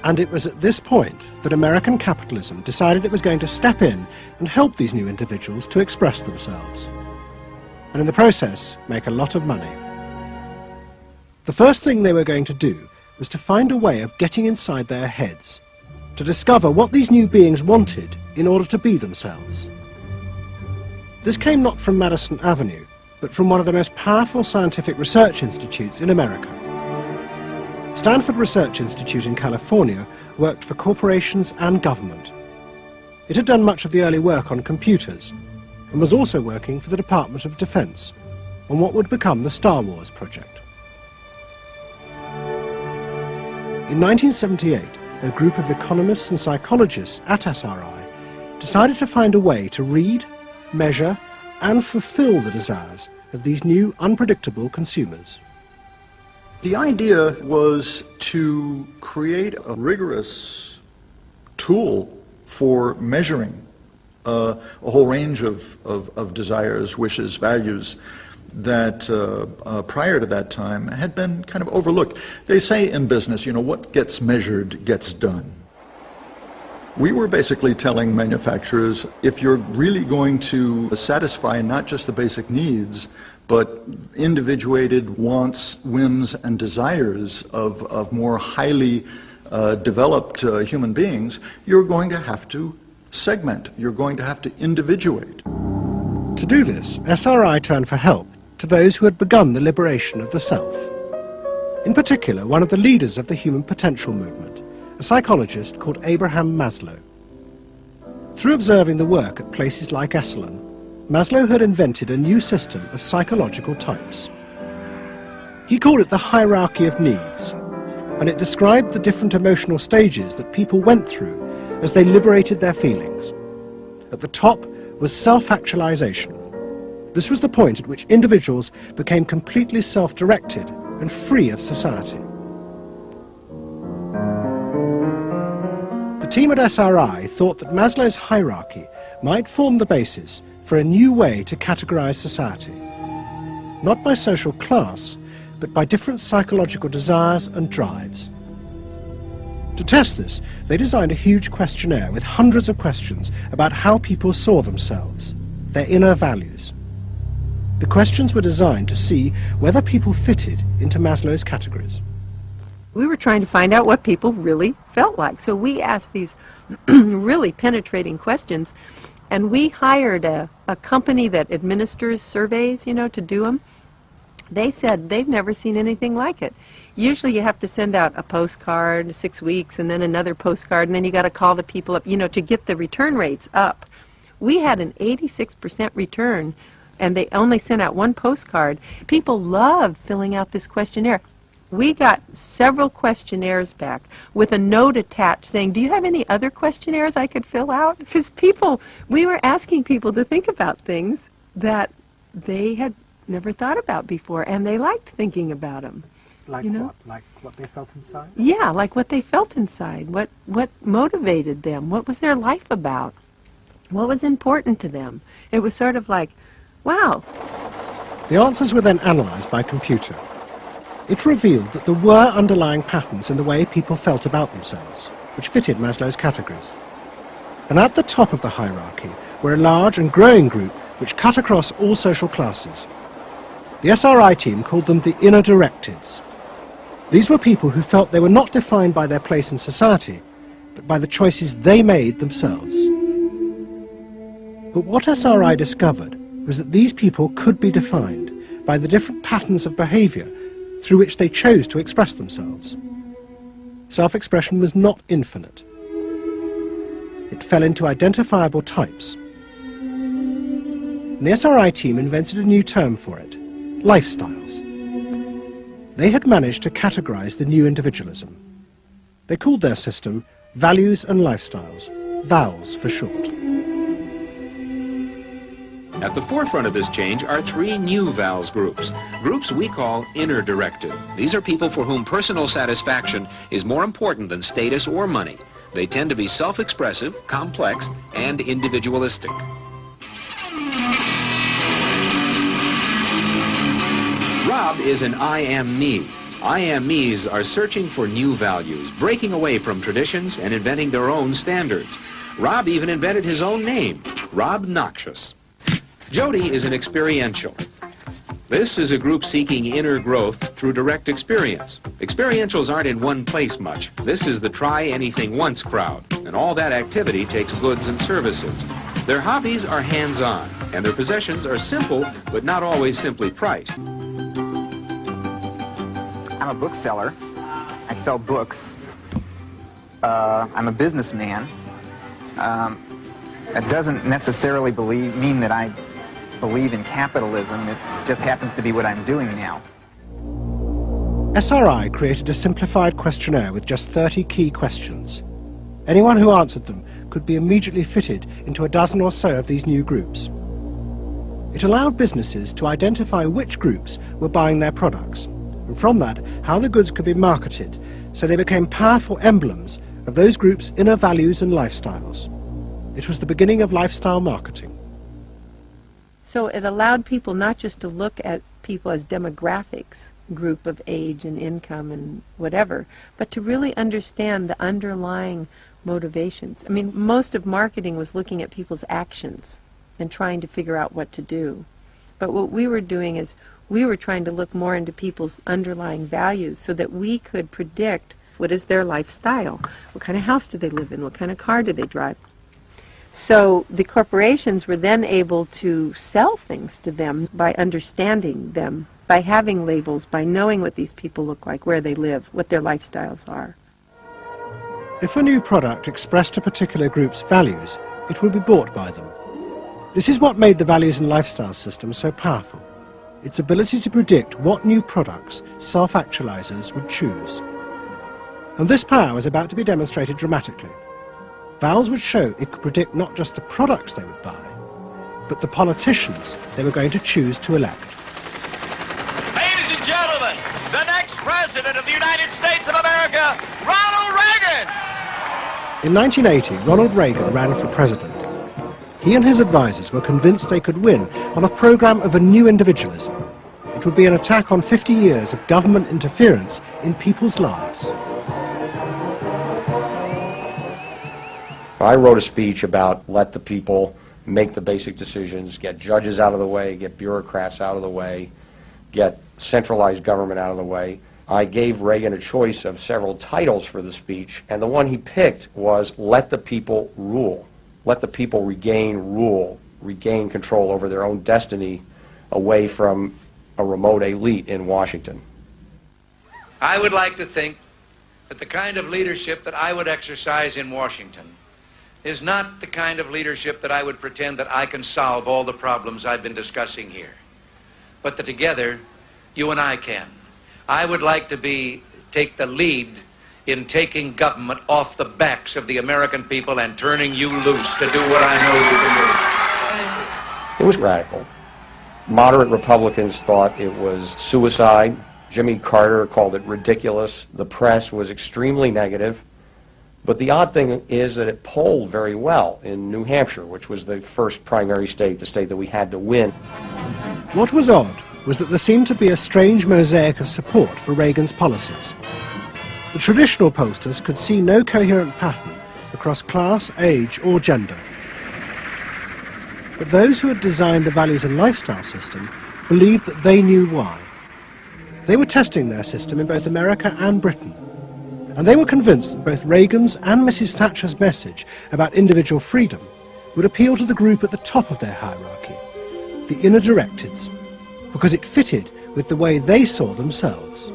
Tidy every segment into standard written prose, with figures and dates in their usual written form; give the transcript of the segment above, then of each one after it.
And it was at this point that American capitalism decided it was going to step in and help these new individuals to express themselves, and in the process make a lot of money. The first thing they were going to do was to find a way of getting inside their heads, to discover what these new beings wanted in order to be themselves. This came not from Madison Avenue, but from one of the most powerful scientific research institutes in America. Stanford Research Institute in California worked for corporations and government. It had done much of the early work on computers, and was also working for the Department of Defense on what would become the Star Wars project. In 1978, a group of economists and psychologists at SRI decided to find a way to read, measure, and fulfill the desires of these new, unpredictable consumers. The idea was to create a rigorous tool for measuring a whole range of desires, wishes, values that prior to that time had been kind of overlooked. They say in business, what gets measured gets done. We were basically telling manufacturers, if you're really going to satisfy not just the basic needs, but individuated wants, whims, and desires of more highly developed human beings, you're going to have to segment, you're going to have to individuate. To do this, SRI turned for help to those who had begun the liberation of the self. In particular, one of the leaders of the human potential movement, a psychologist called Abraham Maslow. Through observing the work at places like Esalen, Maslow had invented a new system of psychological types. He called it the hierarchy of needs, and it described the different emotional stages that people went through as they liberated their feelings. At the top was self-actualization. This was the point at which individuals became completely self-directed and free of society. The team at SRI thought that Maslow's hierarchy might form the basis for a new way to categorize society, not by social class, but by different psychological desires and drives. To test this, they designed a huge questionnaire with hundreds of questions about how people saw themselves, their inner values. The questions were designed to see whether people fitted into Maslow's categories. We were trying to find out what people really felt like. So we asked these really penetrating questions, and we hired a company that administers surveys, to do them. They said they've never seen anything like it. Usually you have to send out a postcard 6 weeks and then another postcard, and then you got to call the people up, to get the return rates up. We had an 86% return, and they only sent out one postcard. People loved filling out this questionnaire. We got several questionnaires back with a note attached saying, do you have any other questionnaires I could fill out? Because we were asking people to think about things that they had never thought about before, and they liked thinking about them. Like what? Like what they felt inside? Yeah, like what they felt inside. What motivated them? What was their life about? What was important to them? It was sort of like, wow. The answers were then analyzed by computer. It revealed that there were underlying patterns in the way people felt about themselves, which fitted Maslow's categories. And at the top of the hierarchy were a large and growing group which cut across all social classes. The SRI team called them the inner directives. These were people who felt they were not defined by their place in society, but by the choices they made themselves. But what SRI discovered was that these people could be defined by the different patterns of behavior through which they chose to express themselves. Self-expression was not infinite. It fell into identifiable types. And the SRI team invented a new term for it: lifestyles. They had managed to categorize the new individualism. They called their system Values and Lifestyles, VALS for short. At the forefront of this change are three new VALS groups we call inner directive. These are people for whom personal satisfaction is more important than status or money. They tend to be self-expressive, complex, and individualistic. Rob is an I am me. IMEs are searching for new values, breaking away from traditions and inventing their own standards. Rob even invented his own name, Rob Noxious. Jody is an experiential. This is a group seeking inner growth through direct experience. Experientials aren't in one place much. This is the try-anything-once crowd, and all that activity takes goods and services. Their hobbies are hands-on, and their possessions are simple, but not always simply priced. I'm a bookseller. I sell books. I'm a businessman. That doesn't necessarily mean that I believe in capitalism. It just happens to be what I'm doing now. SRI created a simplified questionnaire with just 30 key questions. Anyone who answered them could be immediately fitted into a dozen or so of these new groups. It allowed businesses to identify which groups were buying their products, and from that, how the goods could be marketed, so they became powerful emblems of those groups' inner values and lifestyles. It was the beginning of lifestyle marketing. So it allowed people not just to look at people as demographics, group of age and income and whatever, but to really understand the underlying motivations. I mean, most of marketing was looking at people's actions and trying to figure out what to do. But what we were doing is we were trying to look more into people's underlying values so that we could predict what is their lifestyle, what kind of house do they live in, what kind of car do they drive. So the corporations were then able to sell things to them by understanding them, by having labels, by knowing what these people look like, where they live, what their lifestyles are. If a new product expressed a particular group's values, it would be bought by them. This is what made the values and lifestyle system so powerful, its ability to predict what new products self-actualizers would choose. And this power was about to be demonstrated dramatically. VALS would show it could predict not just the products they would buy, but the politicians they were going to choose to elect. Ladies and gentlemen, the next President of the United States of America, Ronald Reagan! In 1980, Ronald Reagan ran for president. He and his advisors were convinced they could win on a program of a new individualism. It would be an attack on 50 years of government interference in people's lives. I wrote a speech about let the people make the basic decisions, get judges out of the way, get bureaucrats out of the way, get centralized government out of the way. I gave Reagan a choice of several titles for the speech, and the one he picked was let the people rule. Let the people regain rule, regain control over their own destiny away from a remote elite in Washington. I would like to think that the kind of leadership that I would exercise in Washington is not the kind of leadership that I would pretend that I can solve all the problems I've been discussing here, but that together, you and I can. I would like to take the lead in taking government off the backs of the American people and turning you loose to do what I know you can do. It was radical. Moderate Republicans thought it was suicide. Jimmy Carter called it ridiculous. The press was extremely negative. But the odd thing is that it polled very well in New Hampshire, which was the first primary state, the state that we had to win. What was odd was that there seemed to be a strange mosaic of support for Reagan's policies. The traditional pollsters could see no coherent pattern across class, age, or gender. But those who had designed the values and lifestyle system believed that they knew why. They were testing their system in both America and Britain. And they were convinced that both Reagan's and Mrs. Thatcher's message about individual freedom would appeal to the group at the top of their hierarchy, the inner directeds, because it fitted with the way they saw themselves.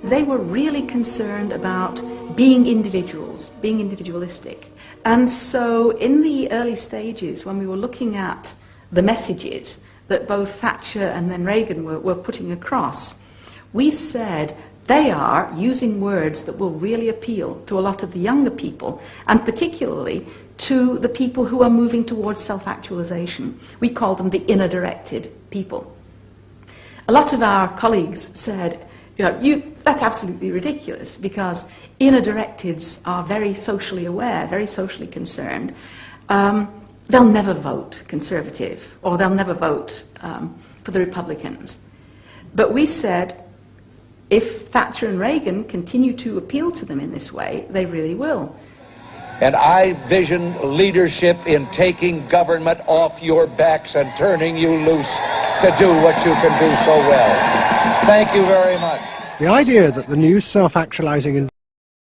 They were really concerned about being individuals, being individualistic. And so in the early stages, when we were looking at the messages that both Thatcher and then Reagan were putting across, we said, they are using words that will really appeal to a lot of the younger people, and particularly to the people who are moving towards self-actualization. We call them the inner-directed people. A lot of our colleagues said, that's absolutely ridiculous, because inner-directeds are very socially aware, very socially concerned. They'll never vote Conservative, or they'll never vote for the Republicans. But we said, if Thatcher and Reagan continue to appeal to them in this way, they really will. And I vision leadership in taking government off your backs and turning you loose to do what you can do so well. Thank you very much. The idea that the new self-actualizing